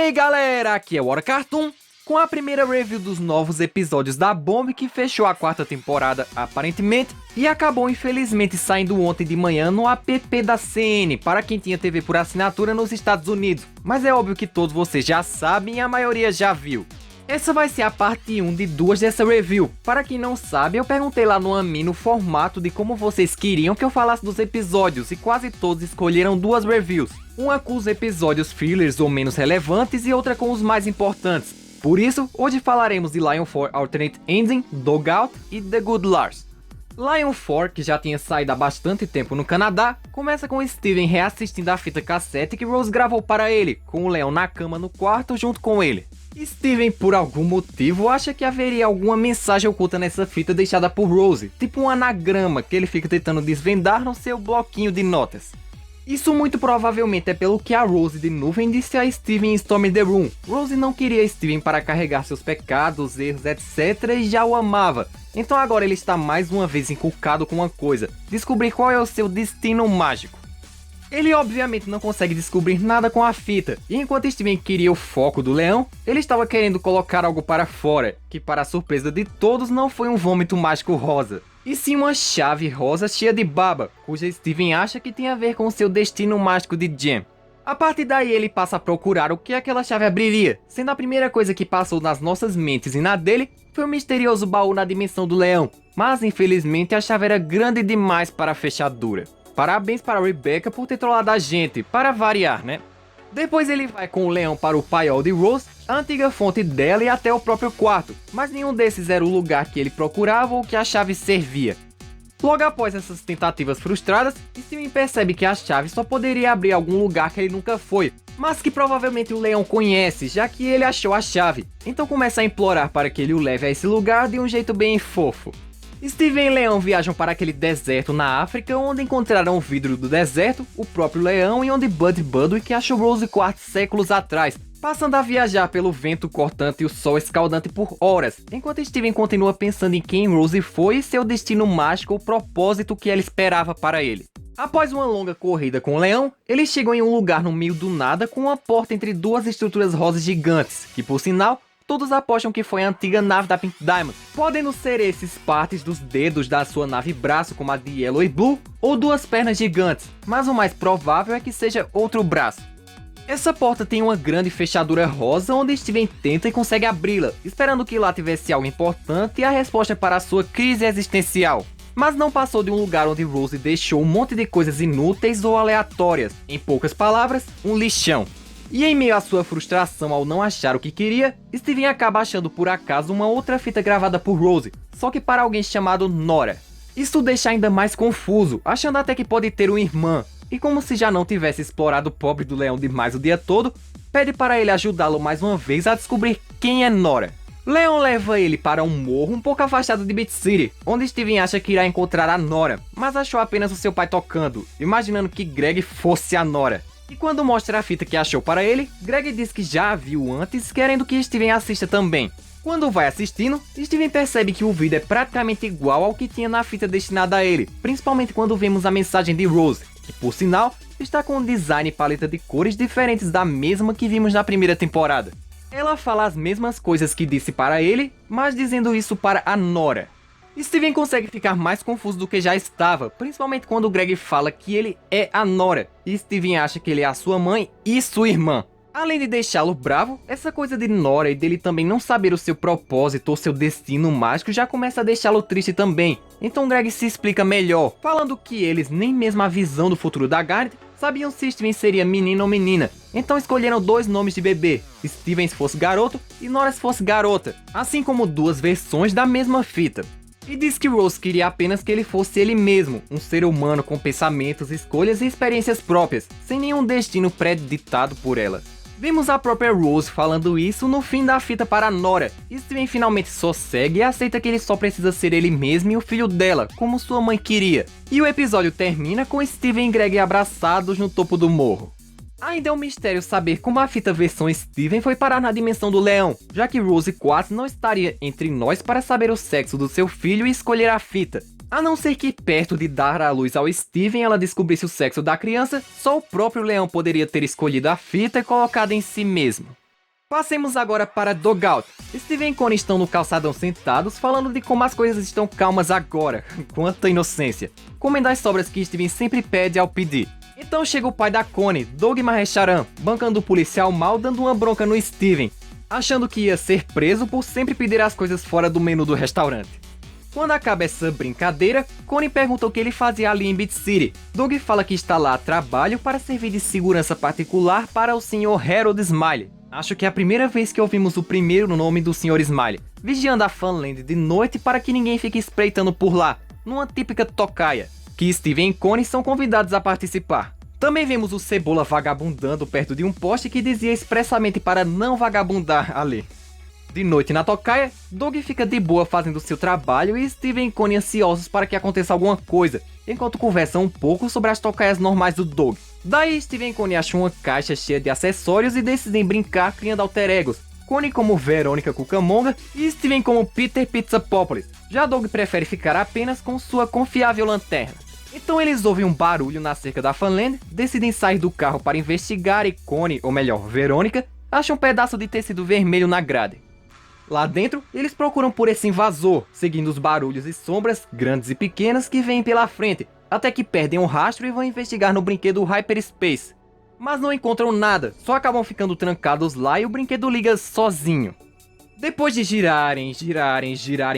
aí galera, aqui é o Hora Cartoon, com a primeira review dos novos episódios da Bomb que fechou a quarta temporada aparentemente e acabou infelizmente saindo ontem de manhã no app da CN para quem tinha TV por assinatura nos Estados Unidos, mas é óbvio que todos vocês já sabem e a maioria já viu. Essa vai ser a parte 1 de 2 dessa review. Para quem não sabe, eu perguntei lá no Ami no formato de como vocês queriam que eu falasse dos episódios e quase todos escolheram duas reviews. Uma com os episódios fillers ou menos relevantes e outra com os mais importantes. Por isso, hoje falaremos de Lion 4 Alternate Ending, Dogout e The Good Lars. Lion 4, que já tinha saído há bastante tempo no Canadá, começa com Steven reassistindo a fita cassete que Rose gravou para ele, com o Leão na cama no quarto junto com ele. Steven, por algum motivo, acha que haveria alguma mensagem oculta nessa fita deixada por Rose, tipo um anagrama que ele fica tentando desvendar no seu bloquinho de notas. Isso muito provavelmente é pelo que a Rose de Nuvem disse a Steven em Storm the Room. Rose não queria Steven para carregar seus pecados, erros, etc. e já o amava. Então agora ele está mais uma vez inculcado com uma coisa: descobrir qual é o seu destino mágico. Ele obviamente não consegue descobrir nada com a fita, e enquanto Steven queria o foco do leão, ele estava querendo colocar algo para fora, que para a surpresa de todos não foi um vômito mágico rosa, e sim uma chave rosa cheia de baba, cuja Steven acha que tem a ver com seu destino mágico de Gem. A partir daí ele passa a procurar o que aquela chave abriria, sendo a primeira coisa que passou nas nossas mentes e na dele foi o misterioso baú na dimensão do leão, mas infelizmente a chave era grande demais para a fechadura. Parabéns para a Rebecca por ter trollado a gente, para variar, né? Depois ele vai com o leão para o paiol de Rose, a antiga fonte dela e até o próprio quarto, mas nenhum desses era o lugar que ele procurava ou que a chave servia. Logo após essas tentativas frustradas, Steven percebe que a chave só poderia abrir algum lugar que ele nunca foi, mas que provavelmente o leão conhece, já que ele achou a chave, então começa a implorar para que ele o leve a esse lugar de um jeito bem fofo. Steven e Leão viajam para aquele deserto na África, onde encontraram o vidro do deserto, o próprio leão e onde Bud Budwick achou Rose Quartz séculos atrás, passando a viajar pelo vento cortante e o sol escaldante por horas, enquanto Steven continua pensando em quem Rose foi e seu destino mágico ou propósito que ela esperava para ele. Após uma longa corrida com o leão, eles chegam em um lugar no meio do nada com uma porta entre duas estruturas rosas gigantes, que por sinal, todos apostam que foi a antiga nave da Pink Diamond, podendo ser esses partes dos dedos da sua nave braço como a de Yellow e Blue, ou duas pernas gigantes, mas o mais provável é que seja outro braço. Essa porta tem uma grande fechadura rosa onde Steven tenta e consegue abri-la, esperando que lá tivesse algo importante e a resposta para a sua crise existencial. Mas não passou de um lugar onde Rose deixou um monte de coisas inúteis ou aleatórias, em poucas palavras, um lixão. E em meio à sua frustração ao não achar o que queria, Steven acaba achando por acaso uma outra fita gravada por Rose, só que para alguém chamado Nora. Isso deixa ainda mais confuso, achando até que pode ter uma irmã, e como se já não tivesse explorado o pobre do leão demais o dia todo, pede para ele ajudá-lo mais uma vez a descobrir quem é Nora. Leon leva ele para um morro um pouco afastado de Beat City, onde Steven acha que irá encontrar a Nora, mas achou apenas o seu pai tocando, imaginando que Greg fosse a Nora. E quando mostra a fita que achou para ele, Greg diz que já a viu antes, querendo que Steven assista também. Quando vai assistindo, Steven percebe que o vídeo é praticamente igual ao que tinha na fita destinada a ele, principalmente quando vemos a mensagem de Rose, que por sinal, está com um design e paleta de cores diferentes da mesma que vimos na primeira temporada. Ela fala as mesmas coisas que disse para ele, mas dizendo isso para a Nora. Steven consegue ficar mais confuso do que já estava, principalmente quando Greg fala que ele é a Nora, e Steven acha que ele é a sua mãe e sua irmã. Além de deixá-lo bravo, essa coisa de Nora e dele também não saber o seu propósito ou seu destino mágico já começa a deixá-lo triste também. Então Greg se explica melhor, falando que eles, nem mesmo a visão do futuro da Garnet, sabiam se Steven seria menino ou menina, então escolheram dois nomes de bebê, Steven se fosse garoto e Nora se fosse garota, assim como duas versões da mesma fita. E diz que Rose queria apenas que ele fosse ele mesmo, um ser humano com pensamentos, escolhas e experiências próprias, sem nenhum destino preditado por ela. Vemos a própria Rose falando isso no fim da fita para Nora, e Steven finalmente sossegue e aceita que ele só precisa ser ele mesmo e o filho dela, como sua mãe queria. E o episódio termina com Steven e Greg abraçados no topo do morro. Ainda é um mistério saber como a fita versão Steven foi parar na dimensão do leão, já que Rose Quartz não estaria entre nós para saber o sexo do seu filho e escolher a fita. A não ser que perto de dar à luz ao Steven ela descobrisse o sexo da criança, só o próprio leão poderia ter escolhido a fita e colocado em si mesmo. Passemos agora para Dogout. Steven e Connie estão no calçadão sentados, falando de como as coisas estão calmas agora. Quanta inocência. Comendo as sobras que Steven sempre pede ao pedir. Então chega o pai da Connie, Doug Mahecharan, bancando o policial mal, dando uma bronca no Steven, achando que ia ser preso por sempre pedir as coisas fora do menu do restaurante. Quando acaba essa brincadeira, Connie pergunta o que ele fazia ali em Beat City. Doug fala que está lá a trabalho para servir de segurança particular para o Sr. Harold Smiley. Acho que é a primeira vez que ouvimos o primeiro nome do Sr. Smiley, vigiando a Funland de noite para que ninguém fique espreitando por lá, numa típica tocaia, que Steven e Connie são convidados a participar. Também vemos o Cebola vagabundando perto de um poste que dizia expressamente para não vagabundar ali. De noite na tocaia, Doug fica de boa fazendo seu trabalho e Steven e Connie ansiosos para que aconteça alguma coisa, enquanto conversam um pouco sobre as tocaias normais do Doug. Daí Steven e Connie acham uma caixa cheia de acessórios e decidem brincar criando alter egos. Connie como Verônica Cucamonga e Steven como Peter Pizzapopolis. Já Doug prefere ficar apenas com sua confiável lanterna. Então eles ouvem um barulho na cerca da Funland, decidem sair do carro para investigar e Connie, ou melhor, Verônica, acha um pedaço de tecido vermelho na grade. Lá dentro, eles procuram por esse invasor, seguindo os barulhos e sombras, grandes e pequenas, que vêm pela frente, até que perdem o rastro e vão investigar no brinquedo Hyperspace. Mas não encontram nada, só acabam ficando trancados lá e o brinquedo liga sozinho. Depois de girarem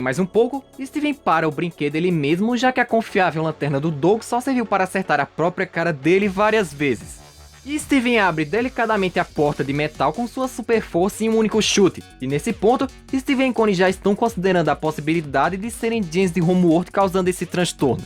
mais um pouco, Steven para o brinquedo ele mesmo, já que a confiável lanterna do Doug só serviu para acertar a própria cara dele várias vezes. E Steven abre delicadamente a porta de metal com sua super força em um único chute. E nesse ponto, Steven e Connie já estão considerando a possibilidade de serem genes de Homeworld causando esse transtorno.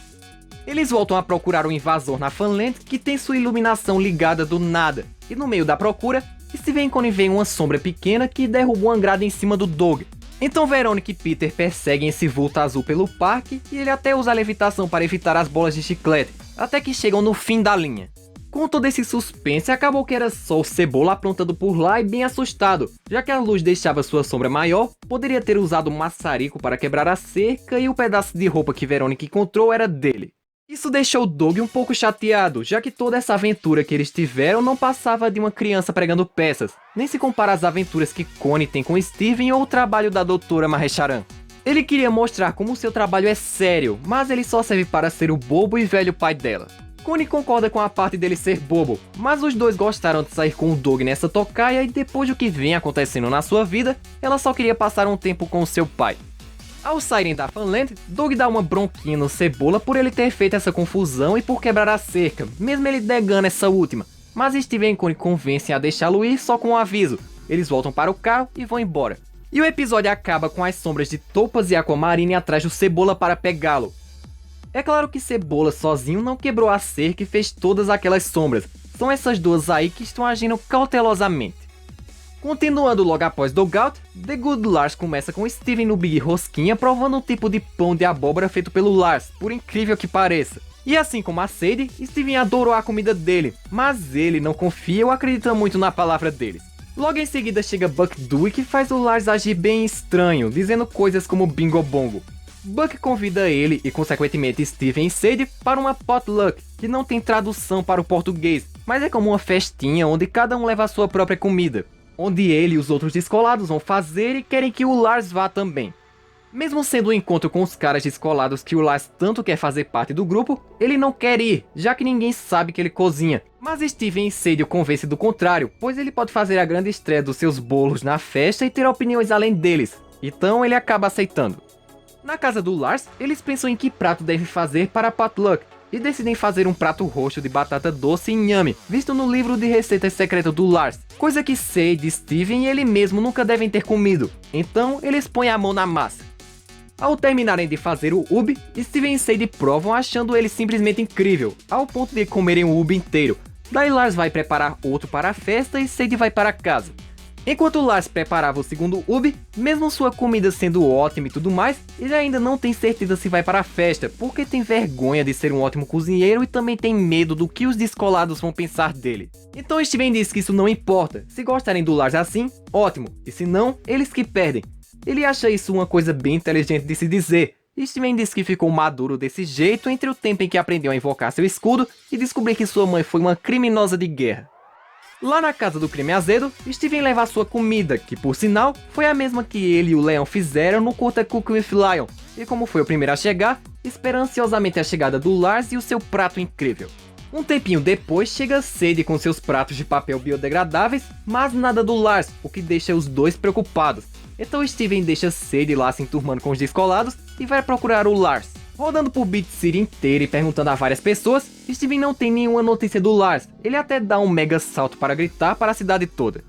Eles voltam a procurar o invasor na Funland, que tem sua iluminação ligada do nada. E no meio da procura, Steven e Connie veem uma sombra pequena que derruba uma grade em cima do Doug. Então Verônica e Peter perseguem esse vulto azul pelo parque e ele até usa a levitação para evitar as bolas de chiclete, até que chegam no fim da linha. Com todo esse suspense, acabou que era só o Cebola aprontando por lá e bem assustado, já que a luz deixava sua sombra maior, poderia ter usado um maçarico para quebrar a cerca e o pedaço de roupa que Verônica encontrou era dele. Isso deixou Doug um pouco chateado, já que toda essa aventura que eles tiveram não passava de uma criança pregando peças, nem se compara às aventuras que Connie tem com Steven ou o trabalho da doutora Mahecharan. Ele queria mostrar como seu trabalho é sério, mas ele só serve para ser o bobo e velho pai dela. Connie concorda com a parte dele ser bobo, mas os dois gostaram de sair com o Doug nessa tocaia e depois do que vem acontecendo na sua vida, ela só queria passar um tempo com o seu pai. Ao saírem da Funland, Doug dá uma bronquinha no Cebola por ele ter feito essa confusão e por quebrar a cerca, mesmo ele negando essa última, mas Steven e Connie convencem a deixá-lo ir só com um aviso. Eles voltam para o carro e vão embora. E o episódio acaba com as sombras de Topaz e Aquamarine atrás do Cebola para pegá-lo. É claro que Cebola sozinho não quebrou a cerca e fez todas aquelas sombras. São essas duas aí que estão agindo cautelosamente. Continuando logo após Dogout, The Good Lars começa com Steven no Big Rosquinha provando um tipo de pão de abóbora feito pelo Lars, por incrível que pareça. E assim como a Sadie, Steven adorou a comida dele, mas ele não confia ou acredita muito na palavra deles. Logo em seguida chega Buck Dewey que faz o Lars agir bem estranho, dizendo coisas como bingo bongo. Buck convida ele e consequentemente Steven e Sadie para uma potluck, que não tem tradução para o português, mas é como uma festinha onde cada um leva a sua própria comida, onde ele e os outros descolados vão fazer e querem que o Lars vá também. Mesmo sendo um encontro com os caras descolados que o Lars tanto quer fazer parte do grupo, ele não quer ir, já que ninguém sabe que ele cozinha. Mas Steven e Sadie o convencem do contrário, pois ele pode fazer a grande estreia dos seus bolos na festa e ter opiniões além deles, então ele acaba aceitando. Na casa do Lars, eles pensam em que prato deve fazer para a potluck, e decidem fazer um prato roxo de batata doce e inhame, visto no livro de receitas secreto do Lars, coisa que Sadie, Steven e ele mesmo nunca devem ter comido, então eles põem a mão na massa. Ao terminarem de fazer o ubi, Steven e Sadie provam achando ele simplesmente incrível, ao ponto de comerem o ubi inteiro. Daí Lars vai preparar outro para a festa e Sadie vai para casa. Enquanto Lars preparava o segundo ubi, mesmo sua comida sendo ótima e tudo mais, ele ainda não tem certeza se vai para a festa, porque tem vergonha de ser um ótimo cozinheiro e também tem medo do que os descolados vão pensar dele. Então Steven diz que isso não importa, se gostarem do Lars assim, ótimo, e se não, eles que perdem. Ele acha isso uma coisa bem inteligente de se dizer, e Steven diz que ficou maduro desse jeito entre o tempo em que aprendeu a invocar seu escudo e descobrir que sua mãe foi uma criminosa de guerra. Lá na casa do creme azedo, Steven leva a sua comida, que por sinal, foi a mesma que ele e o Leão fizeram no curta Cook with Lion, e como foi o primeiro a chegar, espera ansiosamente a chegada do Lars e o seu prato incrível. Um tempinho depois chega Sadie com seus pratos de papel biodegradáveis, mas nada do Lars, o que deixa os dois preocupados. Então Steven deixa Sadie lá se enturmando com os descolados e vai procurar o Lars. Rodando por Beat City inteira e perguntando a várias pessoas, Steven não tem nenhuma notícia do Lars, ele até dá um mega salto para gritar para a cidade toda.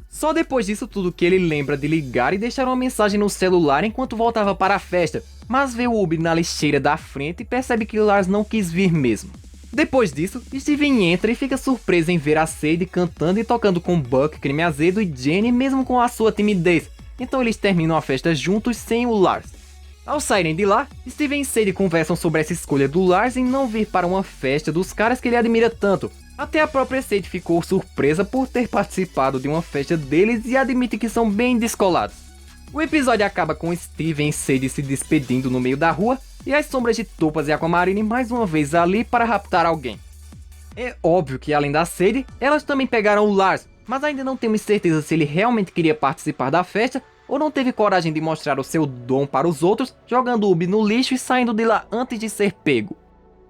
Só depois disso tudo que ele lembra de ligar e deixar uma mensagem no celular enquanto voltava para a festa, mas vê o Ubi na lixeira da frente e percebe que Lars não quis vir mesmo. Depois disso, Steven entra e fica surpreso em ver a Sadie cantando e tocando com Buck, Creme Azedo e Jenny mesmo com a sua timidez, então eles terminam a festa juntos sem o Lars. Ao saírem de lá, Steven e Sadie conversam sobre essa escolha do Lars em não vir para uma festa dos caras que ele admira tanto. Até a própria Sadie ficou surpresa por ter participado de uma festa deles e admite que são bem descolados. O episódio acaba com Steven e Sadie se despedindo no meio da rua e as sombras de Topaz e Aquamarine mais uma vez ali para raptar alguém. É óbvio que além da Sadie, elas também pegaram o Lars, mas ainda não temos certeza se ele realmente queria participar da festa ou não teve coragem de mostrar o seu dom para os outros, jogando o Ubi no lixo e saindo de lá antes de ser pego.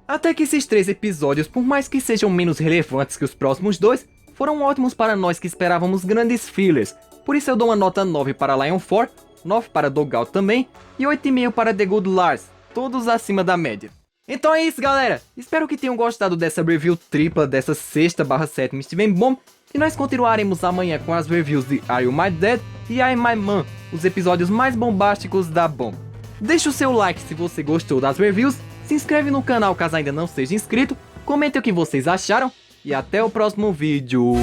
Até que esses 3 episódios, por mais que sejam menos relevantes que os próximos 2, foram ótimos para nós que esperávamos grandes fillers, por isso eu dou uma nota 9 para Lion 4, 9 para Dogout também, e 8,5 para The Good Lars, todos acima da média. Então é isso galera, espero que tenham gostado dessa review tripla dessa 6ª/7ª Steven Bomb, e nós continuaremos amanhã com as reviews de Are You My Dad e I My Mom, os episódios mais bombásticos da Bomb. Deixe o seu like se você gostou das reviews, se inscreve no canal caso ainda não seja inscrito, comente o que vocês acharam e até o próximo vídeo.